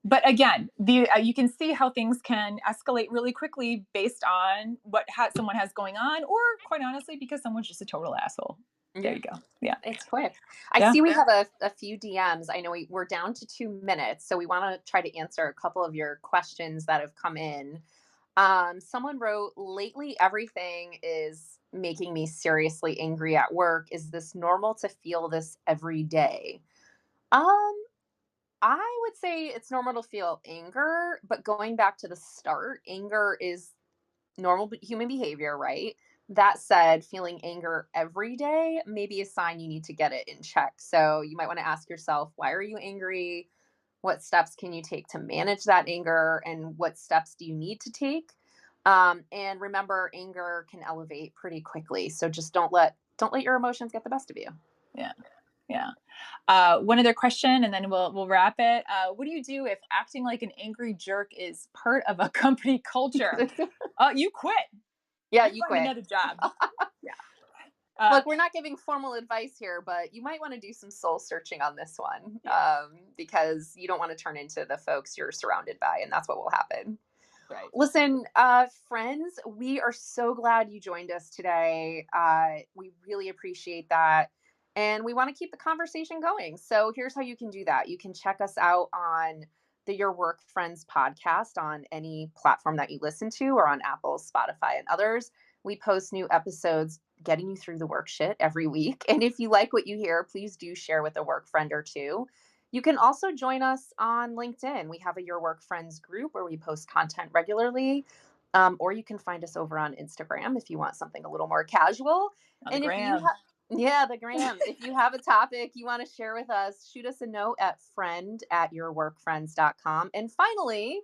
But again, you can see how things can escalate really quickly based on what someone has going on, or quite honestly, because someone's just a total asshole. There Yeah. you go. Yeah. It's quick. I Yeah. see we have a few DMs. I know we're down to 2 minutes, so we want to try to answer a couple of your questions that have come in. Someone wrote, lately everything is making me seriously angry at work. Is this normal to feel this every day? Um, I would say it's normal to feel anger, but going back to the start, anger is normal human behavior, right? That said, feeling anger every day may be a sign you need to get it in check. So you might want to ask yourself, why are you angry? What steps can you take to manage that anger? And what steps do you need to take? And remember, anger can elevate pretty quickly. So just don't let your emotions get the best of you. Yeah. Yeah. One other question, and then we'll wrap it. What do you do if acting like an angry jerk is part of a company culture? You quit. Yeah, You you find quit. another job. Yeah. Look, we're not giving formal advice here, but you might want to do some soul searching on this one, because you don't want to turn into the folks you're surrounded by, and that's what will happen. Right. Listen, friends, we are so glad you joined us today. We really appreciate that. And we want to keep the conversation going. So here's how you can do that. You can check us out on the Your Work Friends podcast on any platform that you listen to, or on Apple, Spotify, and others. We post new episodes getting you through the work shit every week. And if you like what you hear, please do share with a work friend or two. You can also join us on LinkedIn. We have a Your Work Friends group where we post content regularly. Or you can find us over on Instagram if you want something a little more casual. On the And if you gram. have, yeah, the gram. If you have a topic you want to share with us, shoot us a note at friend@yourworkfriends.com. And finally,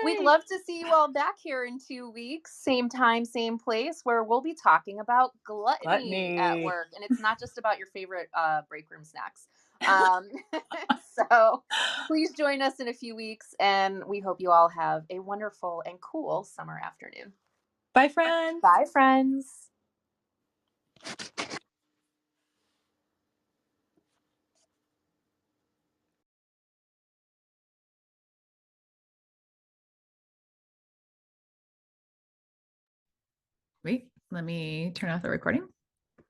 we'd Yay. love to see you all back here in 2 weeks, same time, same place, where we'll be talking about gluttony at Gluttony. work. And it's not just about your favorite break room snacks. Um, so please join us in a few weeks, and we hope you all have a wonderful and cool summer afternoon. Bye, friends. Bye, friends. Wait, let me turn off the recording.